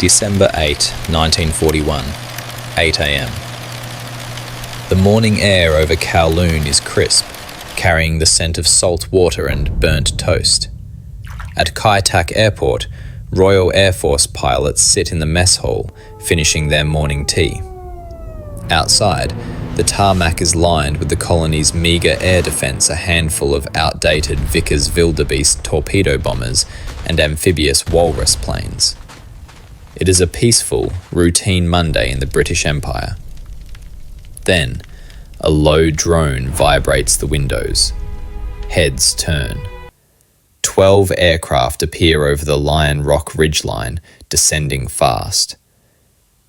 December 8, 1941, 8 a.m. The morning air over Kowloon is crisp, carrying the scent of salt water and burnt toast. At Kai Tak Airport, Royal Air Force pilots sit in the mess hall, finishing their morning tea. Outside, the tarmac is lined with the colony's meagre air defence, a handful of outdated Vickers Wildebeest torpedo bombers and amphibious Walrus planes. It is a peaceful, routine Monday in the British Empire. Then, a low drone vibrates the windows. Heads turn. 12 aircraft appear over the Lion Rock ridgeline, descending fast.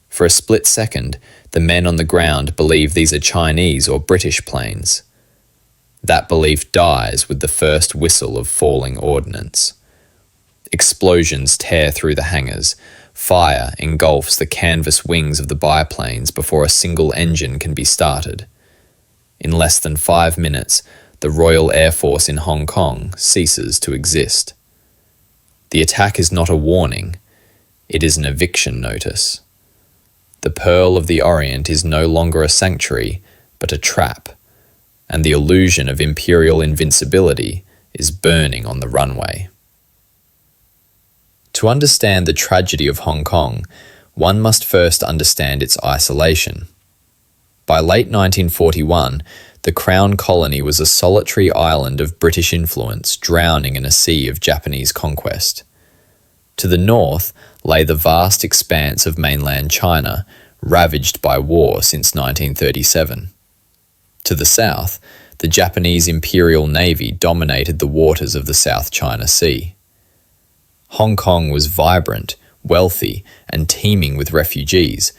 For a split second, the men on the ground believe these are Chinese or British planes. That belief dies with the first whistle of falling ordnance. Explosions tear through the hangars. Fire engulfs the canvas wings of the biplanes before a single engine can be started. In less than 5 minutes, the Royal Air Force in Hong Kong ceases to exist. The attack is not a warning, it is an eviction notice. The Pearl of the Orient is no longer a sanctuary, but a trap, and the illusion of imperial invincibility is burning on the runway. To understand the tragedy of Hong Kong, one must first understand its isolation. By late 1941, the Crown Colony was a solitary island of British influence drowning in a sea of Japanese conquest. To the north lay the vast expanse of mainland China, ravaged by war since 1937. To the south, the Japanese Imperial Navy dominated the waters of the South China Sea. Hong Kong was vibrant, wealthy, and teeming with refugees,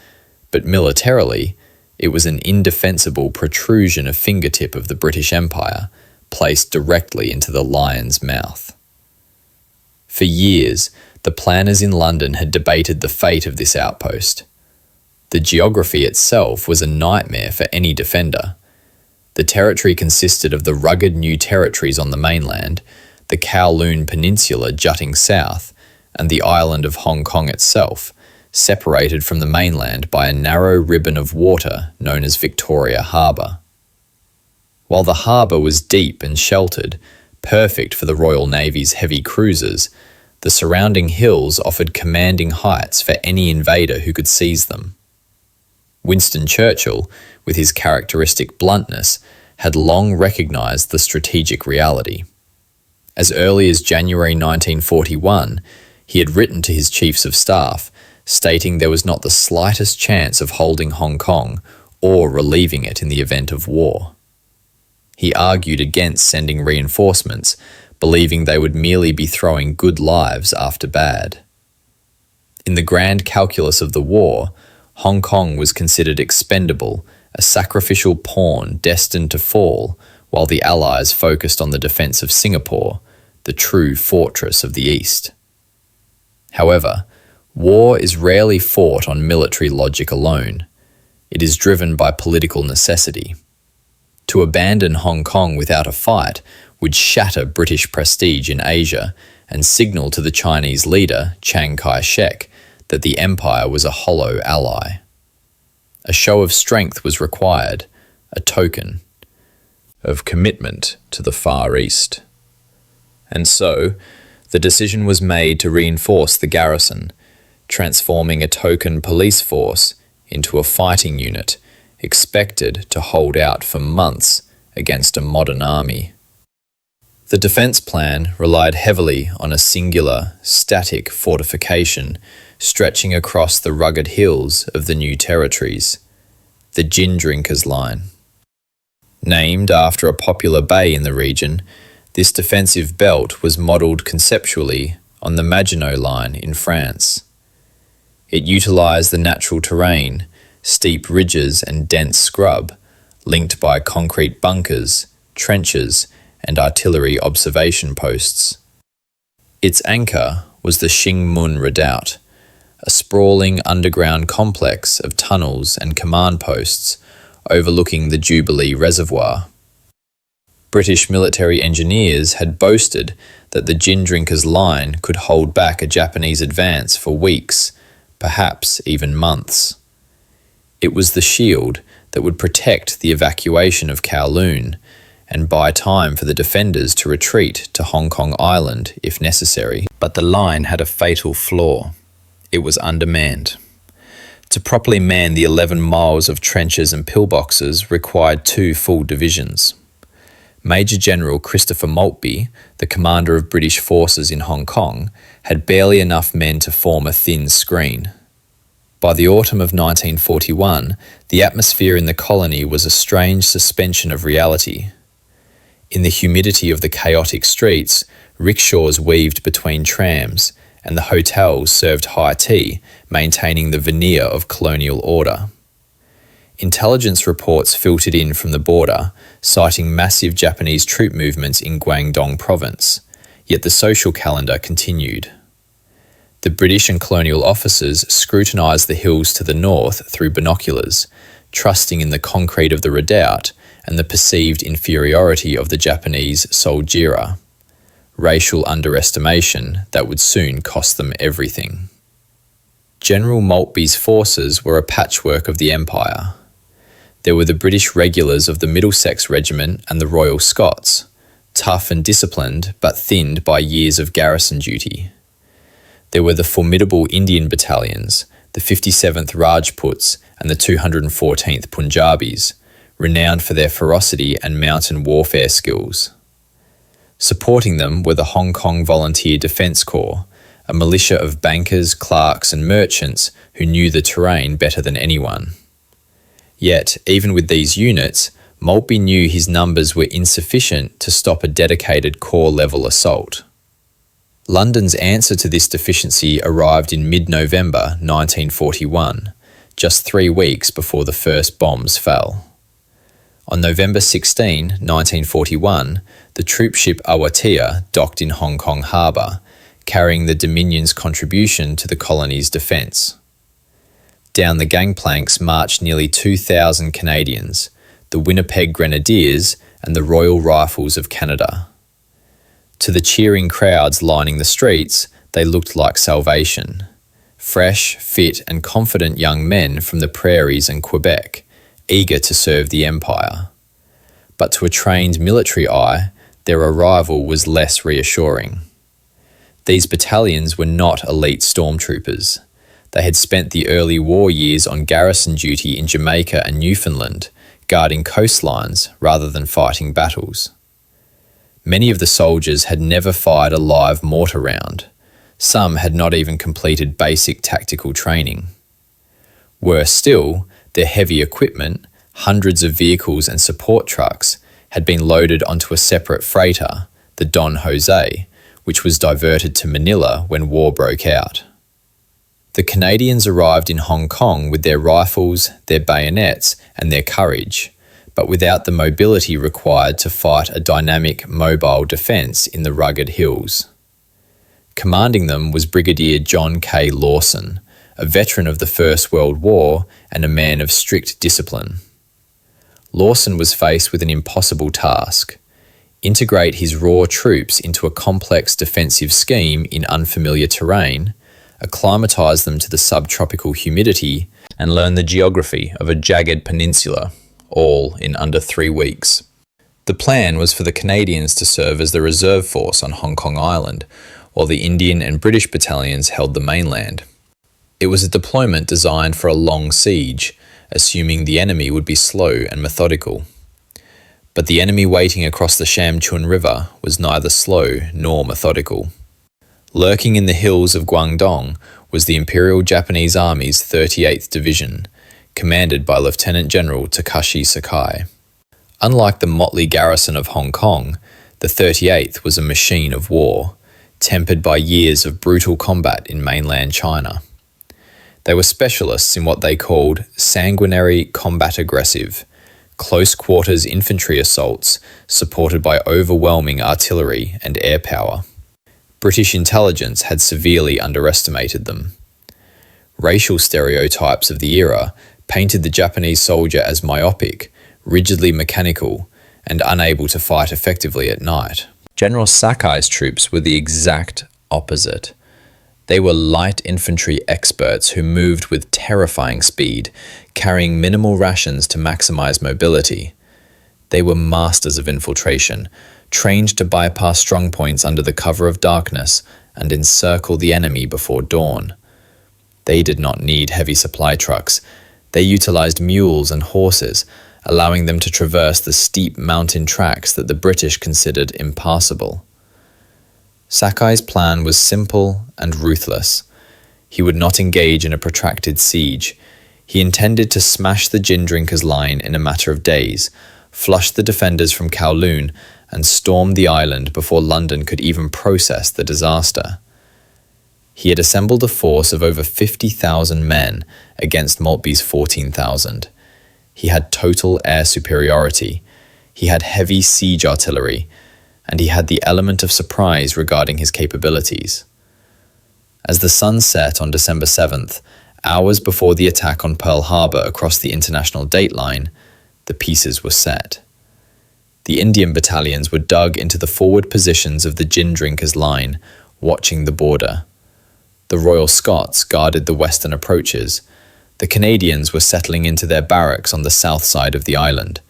but militarily, it was an indefensible protrusion of fingertip of the British Empire, placed directly into the lion's mouth. For years, the planners in London had debated the fate of this outpost. The geography itself was a nightmare for any defender. The territory consisted of the rugged new territories on the mainland, the Kowloon Peninsula jutting south, and the island of Hong Kong itself, separated from the mainland by a narrow ribbon of water known as Victoria Harbour. While the harbour was deep and sheltered, perfect for the Royal Navy's heavy cruisers, the surrounding hills offered commanding heights for any invader who could seize them. Winston Churchill, with his characteristic bluntness, had long recognised the strategic reality. As early as January 1941, he had written to his chiefs of staff, stating there was not the slightest chance of holding Hong Kong or relieving it in the event of war. He argued against sending reinforcements, believing they would merely be throwing good lives after bad. In the grand calculus of the war, Hong Kong was considered expendable, a sacrificial pawn destined to fall, while the Allies focused on the defence of Singapore, the true fortress of the East. However, war is rarely fought on military logic alone. It is driven by political necessity. To abandon Hong Kong without a fight would shatter British prestige in Asia and signal to the Chinese leader, Chiang Kai-shek, that the empire was a hollow ally. A show of strength was required, a token of commitment to the Far East. And so, the decision was made to reinforce the garrison, transforming a token police force into a fighting unit expected to hold out for months against a modern army. The defence plan relied heavily on a singular, static fortification stretching across the rugged hills of the new territories, the Gin Drinkers Line. Named after a popular bay in the region, this defensive belt was modelled conceptually on the Maginot Line in France. It utilised the natural terrain, steep ridges and dense scrub, linked by concrete bunkers, trenches, and artillery observation posts. Its anchor was the Shing Mun Redoubt, a sprawling underground complex of tunnels and command posts overlooking the Jubilee Reservoir. British military engineers had boasted that the Gin Drinkers Line could hold back a Japanese advance for weeks, perhaps even months. It was the shield that would protect the evacuation of Kowloon and buy time for the defenders to retreat to Hong Kong Island if necessary. But the line had a fatal flaw. It was undermanned. To properly man the 11 miles of trenches and pillboxes required 2 full divisions. Major General Christopher Maltby, the commander of British forces in Hong Kong, had barely enough men to form a thin screen. By the autumn of 1941, the atmosphere in the colony was a strange suspension of reality. In the humidity of the chaotic streets, rickshaws weaved between trams, and the hotels served high tea, maintaining the veneer of colonial order. Intelligence reports filtered in from the border, citing massive Japanese troop movements in Guangdong province, yet the social calendar continued. The British and colonial officers scrutinised the hills to the north through binoculars, trusting in the concrete of the redoubt and the perceived inferiority of the Japanese soldiery. Racial underestimation that would soon cost them everything. General Maltby's forces were a patchwork of the Empire. There were the British regulars of the Middlesex Regiment and the Royal Scots, tough and disciplined but thinned by years of garrison duty. There were the formidable Indian battalions, the 57th Rajputs and the 214th Punjabis, renowned for their ferocity and mountain warfare skills. Supporting them were the Hong Kong Volunteer Defence Corps, a militia of bankers, clerks and merchants who knew the terrain better than anyone. Yet, even with these units, Maltby knew his numbers were insufficient to stop a dedicated corps-level assault. London's answer to this deficiency arrived in mid-November 1941, just 3 weeks before the first bombs fell. On November 16, 1941, the troop ship Awatea docked in Hong Kong Harbour, carrying the Dominion's contribution to the colony's defence. Down the gangplanks marched nearly 2,000 Canadians, the Winnipeg Grenadiers and the Royal Rifles of Canada. To the cheering crowds lining the streets, they looked like salvation. Fresh, fit and confident young men from the prairies and Quebec, eager to serve the Empire. But to a trained military eye, their arrival was less reassuring. These battalions were not elite stormtroopers. They had spent the early war years on garrison duty in Jamaica and Newfoundland, guarding coastlines rather than fighting battles. Many of the soldiers had never fired a live mortar round. Some had not even completed basic tactical training. Worse still, their heavy equipment, hundreds of vehicles and support trucks, had been loaded onto a separate freighter, the Don Jose, which was diverted to Manila when war broke out. The Canadians arrived in Hong Kong with their rifles, their bayonets and their courage, but without the mobility required to fight a dynamic, mobile defence in the rugged hills. Commanding them was Brigadier John K. Lawson, a veteran of the First World War and a man of strict discipline. Lawson was faced with an impossible task: integrate his raw troops into a complex defensive scheme in unfamiliar terrain, acclimatise them to the subtropical humidity, and learn the geography of a jagged peninsula, all in under 3 weeks. The plan was for the Canadians to serve as the reserve force on Hong Kong Island, while the Indian and British battalions held the mainland. It was a deployment designed for a long siege, assuming the enemy would be slow and methodical. But the enemy waiting across the Sham Chun River was neither slow nor methodical. Lurking in the hills of Guangdong was the Imperial Japanese Army's 38th Division, commanded by Lieutenant General Takashi Sakai. Unlike the motley garrison of Hong Kong, the 38th was a machine of war, tempered by years of brutal combat in mainland China. They were specialists in what they called sanguinary combat aggressive, close quarters infantry assaults supported by overwhelming artillery and air power. British intelligence had severely underestimated them. Racial stereotypes of the era painted the Japanese soldier as myopic, rigidly mechanical, and unable to fight effectively at night. General Sakai's troops were the exact opposite. They were light infantry experts who moved with terrifying speed, carrying minimal rations to maximize mobility. They were masters of infiltration, trained to bypass strongpoints under the cover of darkness and encircle the enemy before dawn. They did not need heavy supply trucks. They utilized mules and horses, allowing them to traverse the steep mountain tracks that the British considered impassable. Sakai's plan was simple and ruthless. He would not engage in a protracted siege. He intended to smash the gin drinkers' line in a matter of days, flush the defenders from Kowloon, and storm the island before London could even process the disaster. He had assembled a force of over 50,000 men against Maltby's 14,000. He had total air superiority. He had heavy siege artillery, and he had the element of surprise regarding his capabilities. As the sun set on December 7th, hours before the attack on Pearl Harbor across the international dateline, the pieces were set. The Indian battalions were dug into the forward positions of the gin drinkers' line, watching the border. The Royal Scots guarded the western approaches. The Canadians were settling into their barracks on the south side of the island.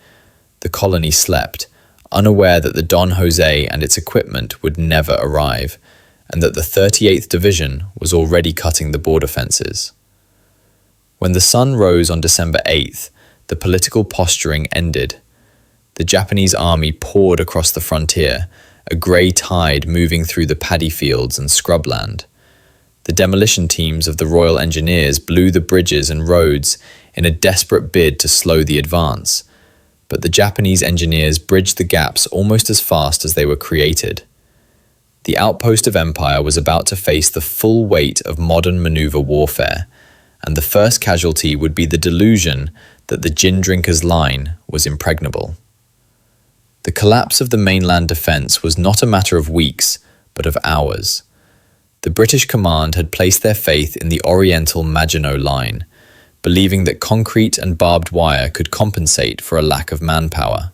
The colony slept, unaware that the Don Jose and its equipment would never arrive, and that the 38th Division was already cutting the border fences. When the sun rose on December 8th, the political posturing ended. The Japanese army poured across the frontier, a grey tide moving through the paddy fields and scrubland. The demolition teams of the Royal Engineers blew the bridges and roads in a desperate bid to slow the advance, but the Japanese engineers bridged the gaps almost as fast as they were created. The outpost of empire was about to face the full weight of modern maneuver warfare, and the first casualty would be the delusion that the gin drinkers' line was impregnable. The collapse of the mainland defense was not a matter of weeks, but of hours. The British command had placed their faith in the Oriental Maginot Line, believing that concrete and barbed wire could compensate for a lack of manpower.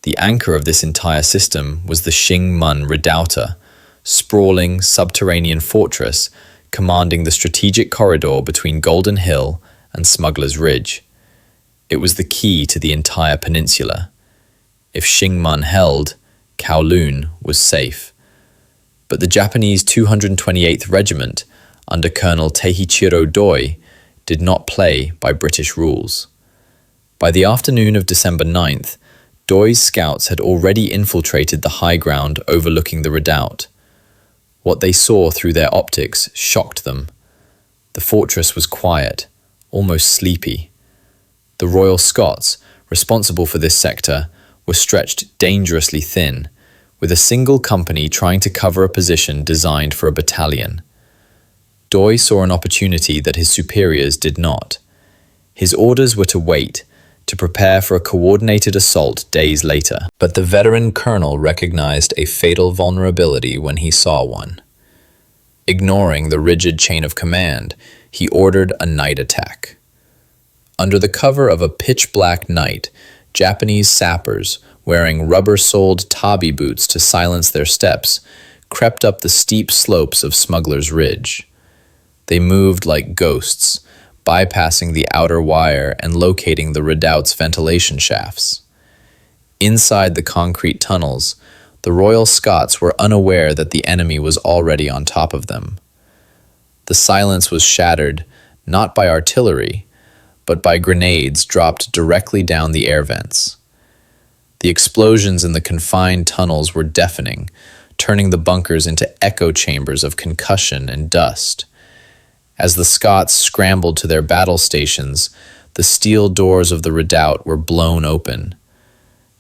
The anchor of this entire system was the Shing Mun Redoubt, sprawling subterranean fortress commanding the strategic corridor between Golden Hill and Smuggler's Ridge. It was the key to the entire peninsula. If Shing Mun held, Kowloon was safe. But the Japanese 228th Regiment, under Colonel Teiichiro Doi, did not play by British rules. By the afternoon of December 9th, Doi's scouts had already infiltrated the high ground overlooking the redoubt. What they saw through their optics shocked them. The fortress was quiet, almost sleepy. The Royal Scots, responsible for this sector, were stretched dangerously thin, with a single company trying to cover a position designed for a battalion. Doi saw an opportunity that his superiors did not. His orders were to wait, to prepare for a coordinated assault days later. But the veteran colonel recognized a fatal vulnerability when he saw one. Ignoring the rigid chain of command, he ordered a night attack. Under the cover of a pitch-black night, Japanese sappers, wearing rubber-soled tabi boots to silence their steps, crept up the steep slopes of Smuggler's Ridge. They moved like ghosts, bypassing the outer wire and locating the redoubt's ventilation shafts. Inside the concrete tunnels, the Royal Scots were unaware that the enemy was already on top of them. The silence was shattered, not by artillery, but by grenades dropped directly down the air vents. The explosions in the confined tunnels were deafening, turning the bunkers into echo chambers of concussion and dust. As the Scots scrambled to their battle stations, the steel doors of the redoubt were blown open.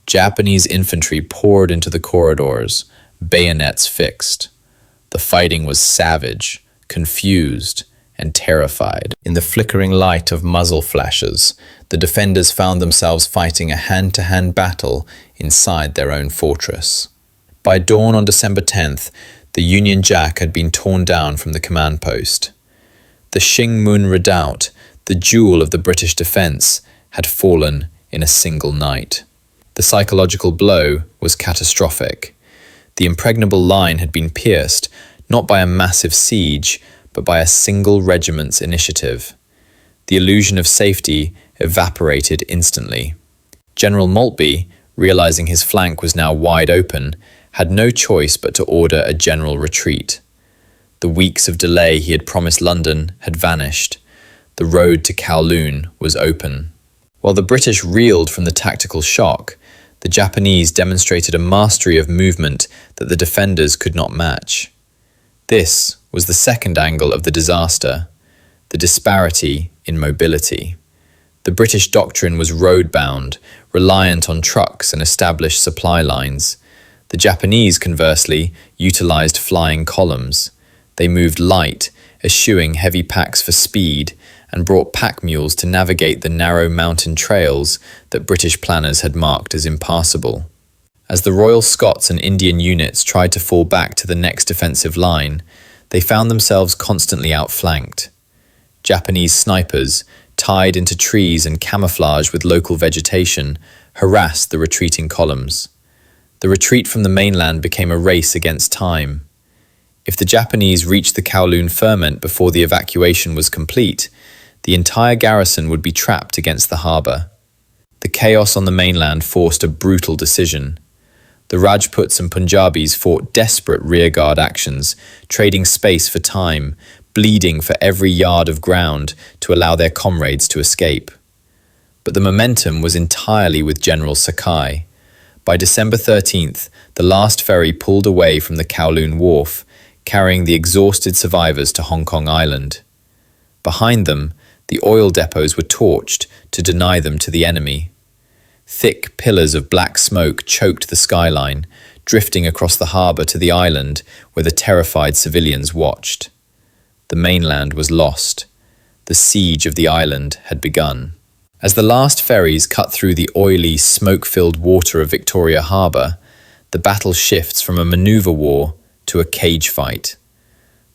Japanese infantry poured into the corridors, bayonets fixed. The fighting was savage, confused, and terrified. In the flickering light of muzzle flashes, the defenders found themselves fighting a hand-to-hand battle inside their own fortress. By dawn on December 10th, the Union Jack had been torn down from the command post. The Shing Mun Redoubt, the jewel of the British defence, had fallen in a single night. The psychological blow was catastrophic. The impregnable line had been pierced, not by a massive siege, but by a single regiment's initiative. The illusion of safety evaporated instantly. General Maltby, realizing his flank was now wide open, had no choice but to order a general retreat. The weeks of delay he had promised London had vanished. The road to Kowloon was open. While the British reeled from the tactical shock, the Japanese demonstrated a mastery of movement that the defenders could not match. This was the second angle of the disaster, the disparity in mobility. The British doctrine was road-bound, reliant on trucks and established supply lines. The Japanese, conversely, utilized flying columns. They moved light, eschewing heavy packs for speed, and brought pack mules to navigate the narrow mountain trails that British planners had marked as impassable. As the Royal Scots and Indian units tried to fall back to the next defensive line, they found themselves constantly outflanked. Japanese snipers, tied into trees and camouflaged with local vegetation, harassed the retreating columns. The retreat from the mainland became a race against time. If the Japanese reached the Kowloon ferment before the evacuation was complete, the entire garrison would be trapped against the harbour. The chaos on the mainland forced a brutal decision. The Rajputs and Punjabis fought desperate rearguard actions, trading space for time, bleeding for every yard of ground to allow their comrades to escape. But the momentum was entirely with General Sakai. By December 13th, the last ferry pulled away from the Kowloon wharf, carrying the exhausted survivors to Hong Kong Island. Behind them, the oil depots were torched to deny them to the enemy. Thick pillars of black smoke choked the skyline, drifting across the harbour to the island where the terrified civilians watched. The mainland was lost. The siege of the island had begun. As the last ferries cut through the oily, smoke-filled water of Victoria Harbour, the battle shifts from a manoeuvre war to a cage fight.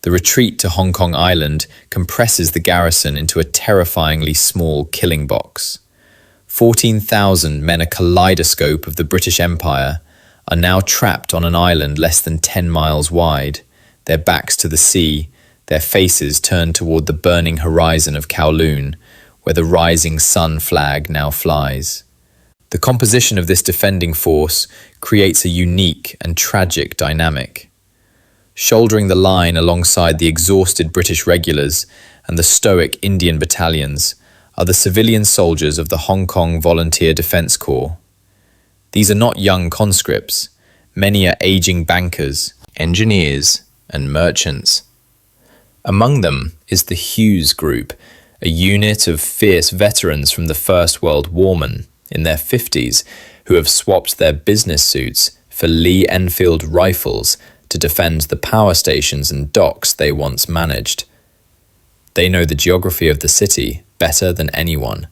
The retreat to Hong Kong Island compresses the garrison into a terrifyingly small killing box. 14,000 men, a kaleidoscope of the British Empire, are now trapped on an island less than 10 miles wide, their backs to the sea, their faces turned toward the burning horizon of Kowloon, where the rising sun flag now flies. The composition of this defending force creates a unique and tragic dynamic. Shouldering the line alongside the exhausted British regulars and the stoic Indian battalions are the civilian soldiers of the Hong Kong Volunteer Defence Corps. These are not young conscripts. Many are aging bankers, engineers, and merchants. Among them is the Hughes Group, a unit of fierce veterans from the First World Warmen in their 50s who have swapped their business suits for Lee Enfield rifles to defend the power stations and docks they once managed. They know the geography of the city better than anyone,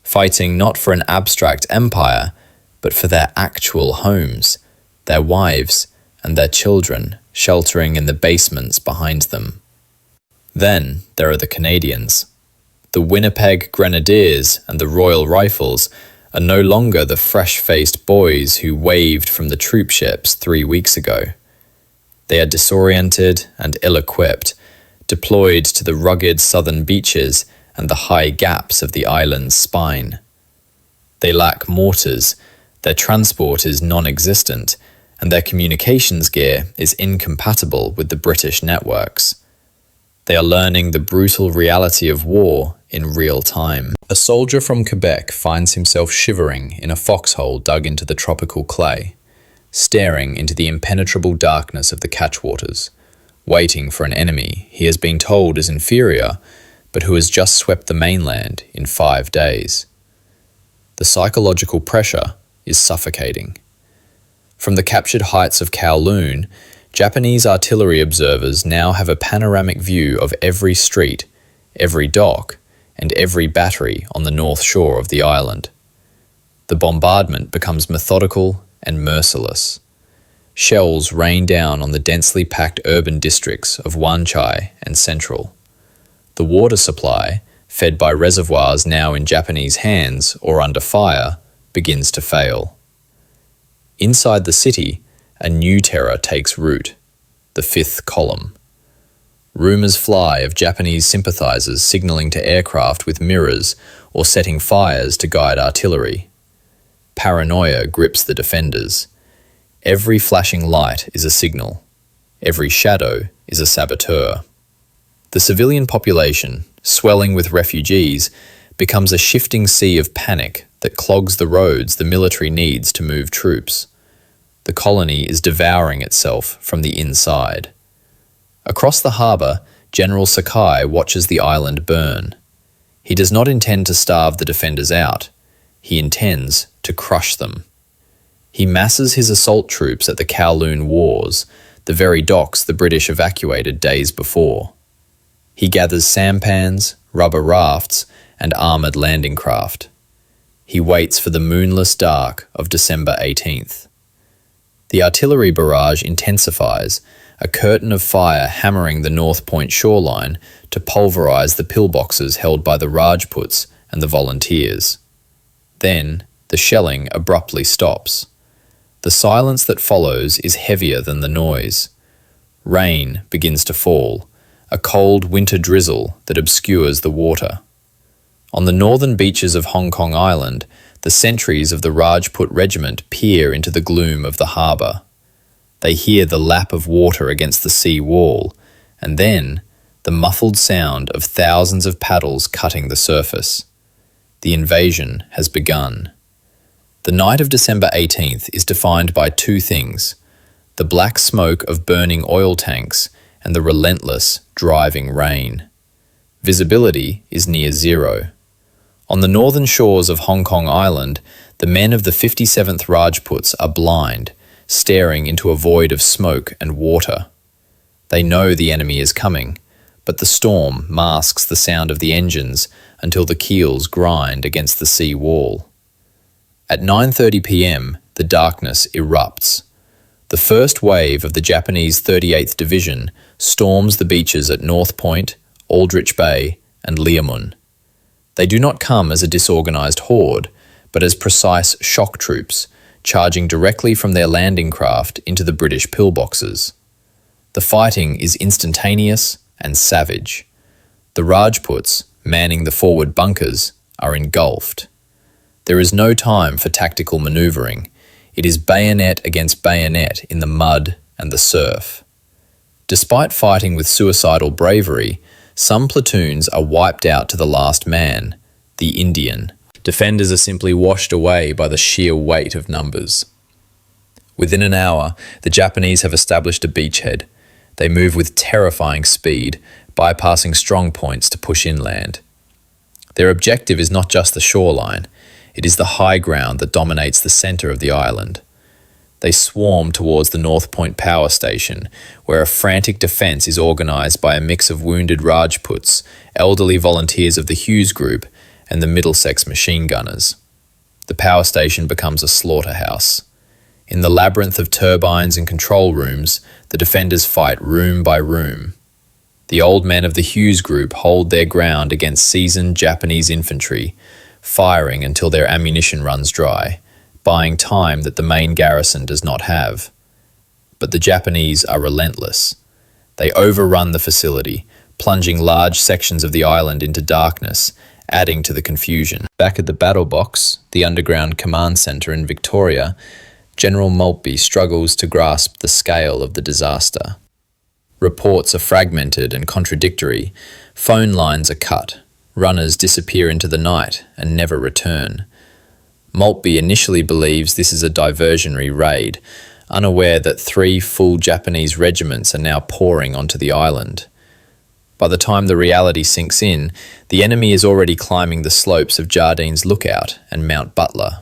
fighting not for an abstract empire, but for their actual homes, their wives, and their children sheltering in the basements behind them. Then there are the Canadians. The Winnipeg Grenadiers and the Royal Rifles are no longer the fresh-faced boys who waved from the troop ships 3 weeks ago. They are disoriented and ill-equipped, deployed to the rugged southern beaches and the high gaps of the island's spine. They lack mortars, their transport is non-existent, and their communications gear is incompatible with the British networks. They are learning the brutal reality of war in real time. A soldier from Quebec finds himself shivering in a foxhole dug into the tropical clay, staring into the impenetrable darkness of the catchwaters, waiting for an enemy he has been told is inferior, but who has just swept the mainland in 5 days. The psychological pressure is suffocating. From the captured heights of Kowloon, Japanese artillery observers now have a panoramic view of every street, every dock, and every battery on the north shore of the island. The bombardment becomes methodical and merciless. Shells rain down on the densely packed urban districts of Wan Chai and Central. The water supply, fed by reservoirs now in Japanese hands or under fire, begins to fail. Inside the city, a new terror takes root, the Fifth Column. Rumours fly of Japanese sympathizers signalling to aircraft with mirrors or setting fires to guide artillery. Paranoia grips the defenders. Every flashing light is a signal. Every shadow is a saboteur. The civilian population, swelling with refugees, becomes a shifting sea of panic that clogs the roads the military needs to move troops. The colony is devouring itself from the inside. Across the harbour, General Sakai watches the island burn. He does not intend to starve the defenders out. He intends to crush them. He masses his assault troops at the Kowloon Wars, the very docks the British evacuated days before. He gathers sampans, rubber rafts, and armoured landing craft. He waits for the moonless dark of December 18th. The artillery barrage intensifies, a curtain of fire hammering the North Point shoreline to pulverise the pillboxes held by the Rajputs and the volunteers. Then, the shelling abruptly stops. The silence that follows is heavier than the noise. Rain begins to fall, a cold winter drizzle that obscures the water. On the northern beaches of Hong Kong Island, the sentries of the Rajput regiment peer into the gloom of the harbour. They hear the lap of water against the sea wall, and then the muffled sound of thousands of paddles cutting the surface. The invasion has begun. The night of December 18th is defined by two things: the black smoke of burning oil tanks and the relentless, driving rain. Visibility is near zero. On the northern shores of Hong Kong Island, the men of the 57th Rajputs are blind, staring into a void of smoke and water. They know the enemy is coming, but the storm masks the sound of the engines until the keels grind against the sea wall. At 9:30 p.m, the darkness erupts. The first wave of the Japanese 38th Division storms the beaches at North Point, Aldrich Bay, and Liamun. They do not come as a disorganised horde, but as precise shock troops, charging directly from their landing craft into the British pillboxes. The fighting is instantaneous and savage. The Rajputs, manning the forward bunkers, are engulfed. There is no time for tactical manoeuvring. It is bayonet against bayonet in the mud and the surf. Despite fighting with suicidal bravery, some platoons are wiped out to the last man, the Indian. Defenders are simply washed away by the sheer weight of numbers. Within an hour, the Japanese have established a beachhead. They move with terrifying speed, bypassing strong points to push inland. Their objective is not just the shoreline, it is the high ground that dominates the centre of the island. They swarm towards the North Point power station, where a frantic defence is organised by a mix of wounded Rajputs, elderly volunteers of the Hughes Group, and the Middlesex machine gunners. The power station becomes a slaughterhouse. In the labyrinth of turbines and control rooms, the defenders fight room by room. The old men of the Hughes Group hold their ground against seasoned Japanese infantry, firing until their ammunition runs dry, buying time that the main garrison does not have. But the Japanese are relentless. They overrun the facility, plunging large sections of the island into darkness, adding to the confusion. Back at the battle box, the underground command centre in Victoria, General Maltby struggles to grasp the scale of the disaster. Reports are fragmented and contradictory. Phone lines are cut. Runners disappear into the night and never return. Maltby initially believes this is a diversionary raid, unaware that 3 full Japanese regiments are now pouring onto the island. By the time the reality sinks in, the enemy is already climbing the slopes of Jardine's Lookout and Mount Butler.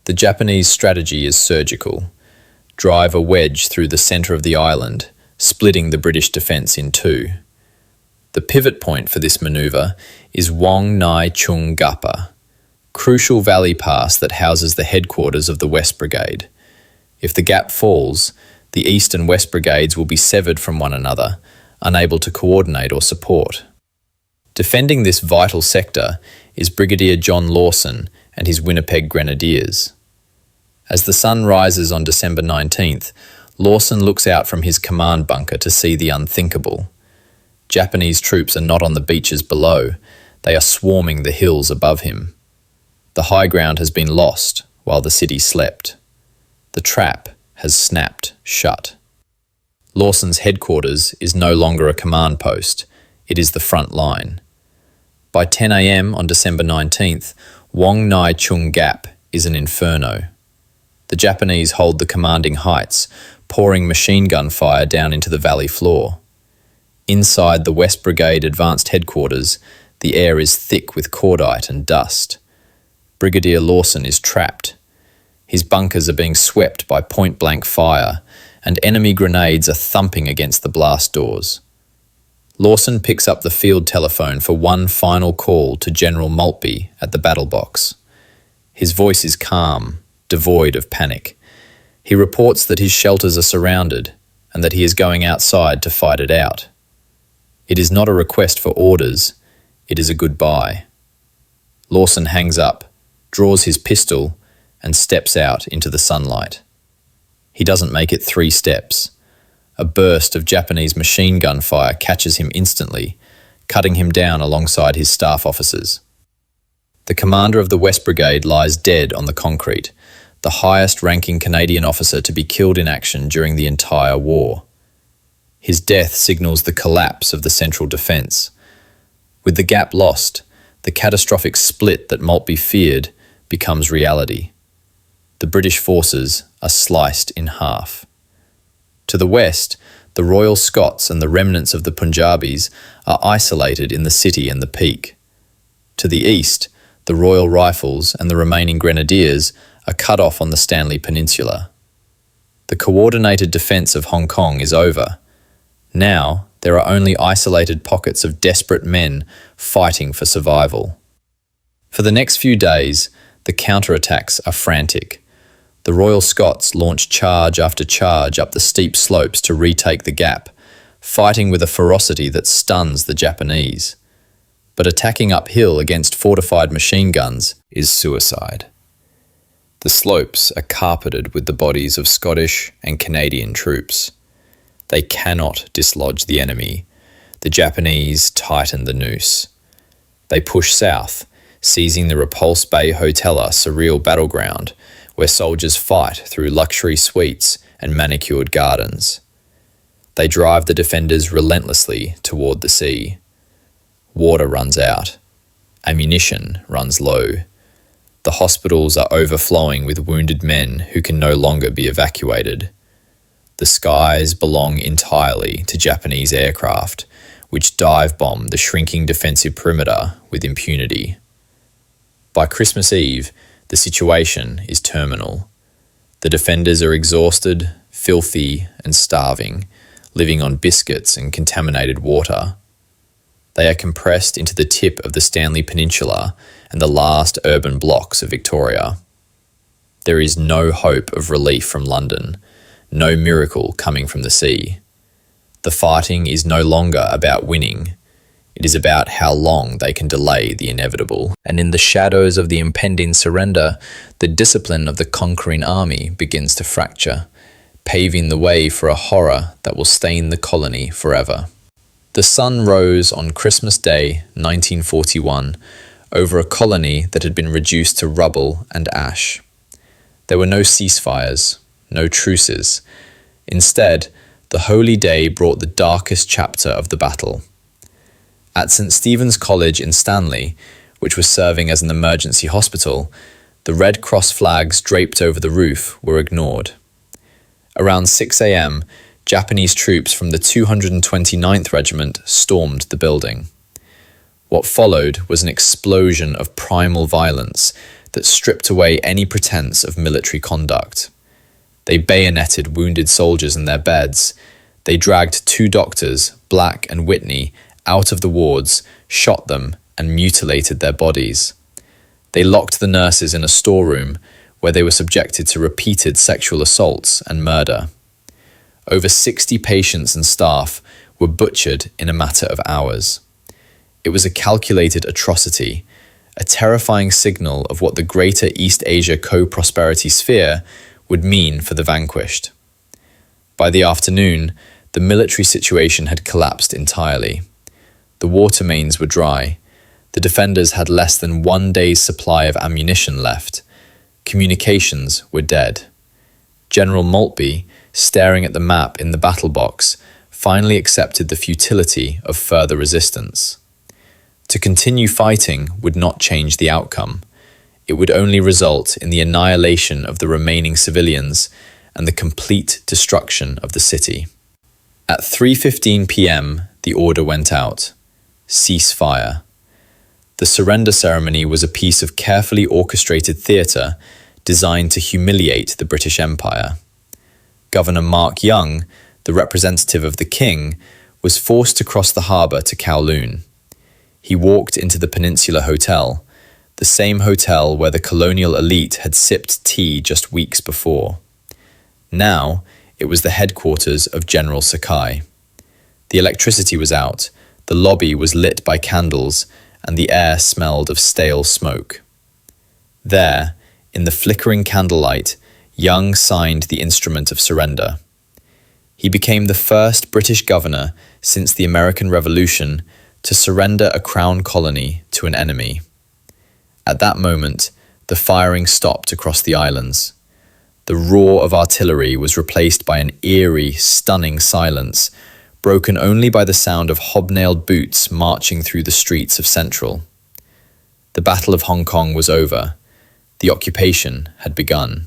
The Japanese strategy is surgical. Drive a wedge through the centre of the island, splitting the British defence in two. The pivot point for this manoeuvre is Wong Nai Chung Gap, crucial valley pass that houses the headquarters of the West Brigade. If the gap falls, the East and West Brigades will be severed from one another, unable to coordinate or support. Defending this vital sector is Brigadier John Lawson and his Winnipeg Grenadiers. As the sun rises on December 19th, Lawson looks out from his command bunker to see the unthinkable. Japanese troops are not on the beaches below, they are swarming the hills above him. The high ground has been lost while the city slept. The trap has snapped shut. Lawson's headquarters is no longer a command post, it is the front line. By 10 a.m. on December 19th, Wong Nai Chung Gap is an inferno. The Japanese hold the commanding heights, pouring machine gun fire down into the valley floor. Inside the West Brigade Advanced Headquarters, the air is thick with cordite and dust. Brigadier Lawson is trapped. His bunkers are being swept by point-blank fire, and enemy grenades are thumping against the blast doors. Lawson picks up the field telephone for one final call to General Maltby at the battle box. His voice is calm, devoid of panic. He reports that his shelters are surrounded and that he is going outside to fight it out. It is not a request for orders, it is a goodbye. Lawson hangs up, draws his pistol, and steps out into the sunlight. He doesn't make it 3 steps. A burst of Japanese machine gun fire catches him instantly, cutting him down alongside his staff officers. The commander of the West Brigade lies dead on the concrete, the highest-ranking Canadian officer to be killed in action during the entire war. His death signals the collapse of the central defence. With the gap lost, the catastrophic split that Maltby feared becomes reality. The British forces are sliced in half. To the west, the Royal Scots and the remnants of the Punjabis are isolated in the city and the peak. To the east, the Royal Rifles and the remaining Grenadiers are cut off on the Stanley Peninsula. The coordinated defence of Hong Kong is over. Now, there are only isolated pockets of desperate men fighting for survival. For the next few days, the counterattacks are frantic. The Royal Scots launch charge after charge up the steep slopes to retake the gap, fighting with a ferocity that stuns the Japanese. But attacking uphill against fortified machine guns is suicide. The slopes are carpeted with the bodies of Scottish and Canadian troops. They cannot dislodge the enemy. The Japanese tighten the noose. They push south, seizing the Repulse Bay Hotel surreal battleground, where soldiers fight through luxury suites and manicured gardens. They drive the defenders relentlessly toward the sea. Water runs out. Ammunition runs low. The hospitals are overflowing with wounded men who can no longer be evacuated. The skies belong entirely to Japanese aircraft, which dive-bomb the shrinking defensive perimeter with impunity. By Christmas Eve, the situation is terminal. The defenders are exhausted, filthy, and starving, living on biscuits and contaminated water. They are compressed into the tip of the Stanley Peninsula and the last urban blocks of Victoria. There is no hope of relief from London, no miracle coming from the sea. The fighting is no longer about winning. It is about how long they can delay the inevitable. And in the shadows of the impending surrender, the discipline of the conquering army begins to fracture, paving the way for a horror that will stain the colony forever. The sun rose on Christmas Day, 1941, over a colony that had been reduced to rubble and ash. There were no ceasefires, no truces. Instead, the holy day brought the darkest chapter of the battle. At St. Stephen's College in Stanley, which was serving as an emergency hospital, the Red Cross flags draped over the roof were ignored. Around 6 a.m., Japanese troops from the 229th Regiment stormed the building. What followed was an explosion of primal violence that stripped away any pretense of military conduct. They bayoneted wounded soldiers in their beds. They dragged 2 doctors, Black and Whitney, out of the wards, shot them, and mutilated their bodies. They locked the nurses in a storeroom where they were subjected to repeated sexual assaults and murder. Over 60 patients and staff were butchered in a matter of hours. It was a calculated atrocity, a terrifying signal of what the greater East Asia co-prosperity sphere would mean for the vanquished. By the afternoon, the military situation had collapsed entirely. The water mains were dry. The defenders had less than 1 day's supply of ammunition left. Communications were dead. General Maltby, staring at the map in the battle box, finally accepted the futility of further resistance. To continue fighting would not change the outcome. It would only result in the annihilation of the remaining civilians and the complete destruction of the city. At 3:15 p.m., the order went out. Cease fire. The surrender ceremony was a piece of carefully orchestrated theatre designed to humiliate the British Empire. Governor Mark Young, the representative of the king, was forced to cross the harbour to Kowloon. He walked into the Peninsula Hotel, the same hotel where the colonial elite had sipped tea just weeks before. Now, it was the headquarters of General Sakai. The electricity was out, the lobby was lit by candles, and the air smelled of stale smoke. There, in the flickering candlelight, Young signed the instrument of surrender. He became the first British governor since the American Revolution to surrender a crown colony to an enemy. At that moment, the firing stopped across the islands. The roar of artillery was replaced by an eerie, stunning silence, broken only by the sound of hobnailed boots marching through the streets of Central. The Battle of Hong Kong was over. The occupation had begun.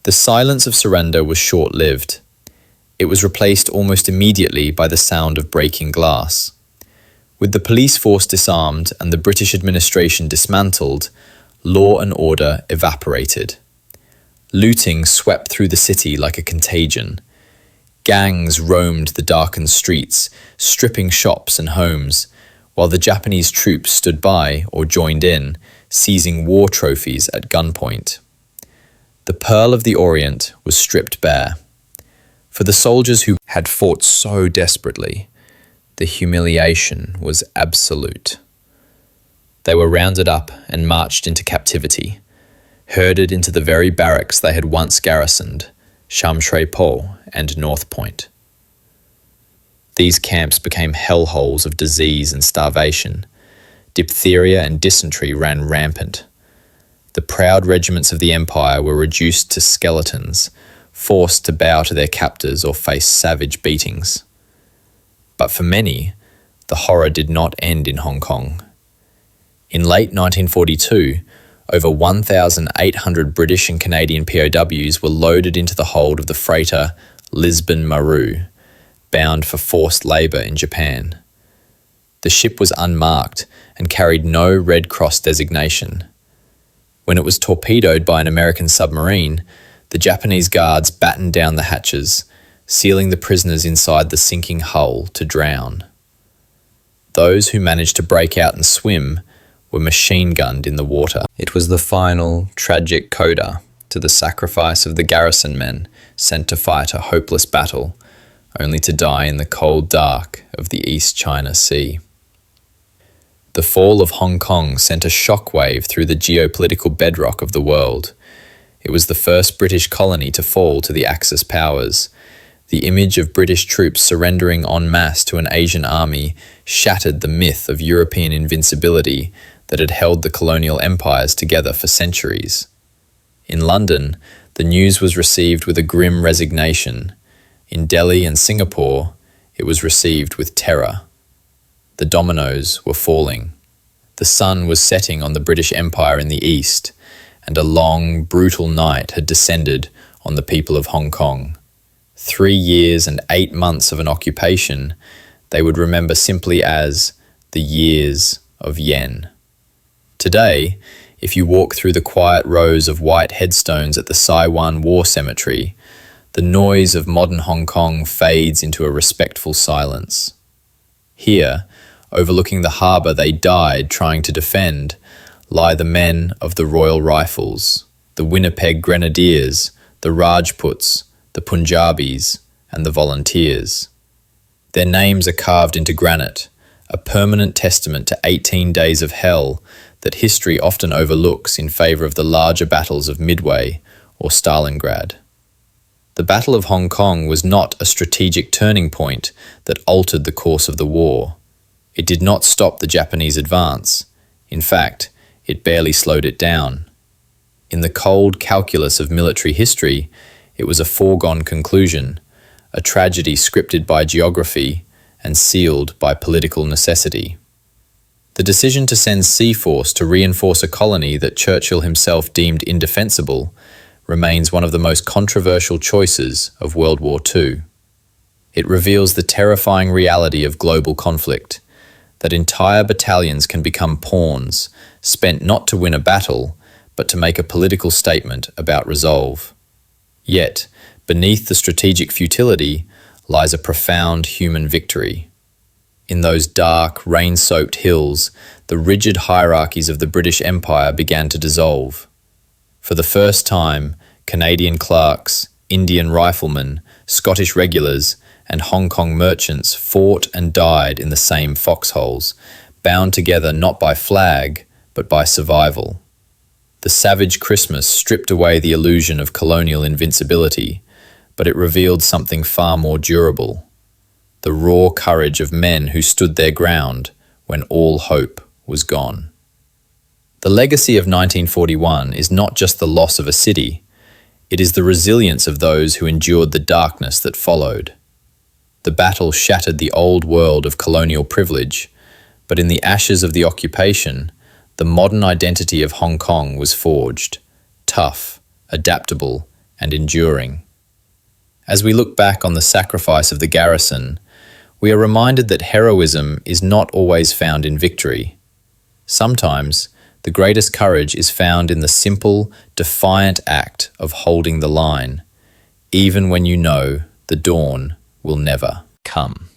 The silence of surrender was short-lived. It was replaced almost immediately by the sound of breaking glass. With the police force disarmed and the British administration dismantled, law and order evaporated. Looting swept through the city like a contagion. Gangs roamed the darkened streets, stripping shops and homes, while the Japanese troops stood by or joined in, seizing war trophies at gunpoint. The Pearl of the Orient was stripped bare. For the soldiers who had fought so desperately, the humiliation was absolute. They were rounded up and marched into captivity, herded into the very barracks they had once garrisoned, Sham Shui Po and North Point. These camps became hellholes of disease and starvation. Diphtheria and dysentery ran rampant. The proud regiments of the empire were reduced to skeletons, forced to bow to their captors or face savage beatings. But for many, the horror did not end in Hong Kong. In late 1942, over 1,800 British and Canadian POWs were loaded into the hold of the freighter Lisbon Maru, bound for forced labour in Japan. The ship was unmarked and carried no Red Cross designation. When it was torpedoed by an American submarine, the Japanese guards battened down the hatches, sealing the prisoners inside the sinking hull to drown. Those who managed to break out and swim were machine-gunned in the water. It was the final, tragic coda to the sacrifice of the garrison men sent to fight a hopeless battle, only to die in the cold dark of the East China Sea. The fall of Hong Kong sent a shockwave through the geopolitical bedrock of the world. It was the first British colony to fall to the Axis powers. The image of British troops surrendering en masse to an Asian army shattered the myth of European invincibility that had held the colonial empires together for centuries. In London, the news was received with a grim resignation. In Delhi and Singapore, it was received with terror. The dominoes were falling. The sun was setting on the British Empire in the east, and a long, brutal night had descended on the people of Hong Kong. 3 years and 8 months of an occupation they would remember simply as the years of Yen. Today, if you walk through the quiet rows of white headstones at the Saiwan War Cemetery, the noise of modern Hong Kong fades into a respectful silence. Here, overlooking the harbour they died trying to defend, lie the men of the Royal Rifles, the Winnipeg Grenadiers, the Rajputs, the Punjabis, and the Volunteers. Their names are carved into granite, a permanent testament to 18 days of hell that history often overlooks in favour of the larger battles of Midway or Stalingrad. The Battle of Hong Kong was not a strategic turning point that altered the course of the war. It did not stop the Japanese advance. In fact, it barely slowed it down. In the cold calculus of military history, it was a foregone conclusion, a tragedy scripted by geography and sealed by political necessity. The decision to send sea force to reinforce a colony that Churchill himself deemed indefensible remains one of the most controversial choices of World War II. It reveals the terrifying reality of global conflict, that entire battalions can become pawns, spent not to win a battle, but to make a political statement about resolve. Yet, beneath the strategic futility lies a profound human victory. In those dark, rain-soaked hills, the rigid hierarchies of the British Empire began to dissolve. For the first time, Canadian clerks, Indian riflemen, Scottish regulars, and Hong Kong merchants fought and died in the same foxholes, bound together not by flag, but by survival. The savage Christmas stripped away the illusion of colonial invincibility, but it revealed something far more durable: the raw courage of men who stood their ground when all hope was gone. The legacy of 1941 is not just the loss of a city, it is the resilience of those who endured the darkness that followed. The battle shattered the old world of colonial privilege, but in the ashes of the occupation, the modern identity of Hong Kong was forged, tough, adaptable, and enduring. As we look back on the sacrifice of the garrison, we are reminded that heroism is not always found in victory. Sometimes, the greatest courage is found in the simple, defiant act of holding the line, even when you know the dawn will never come.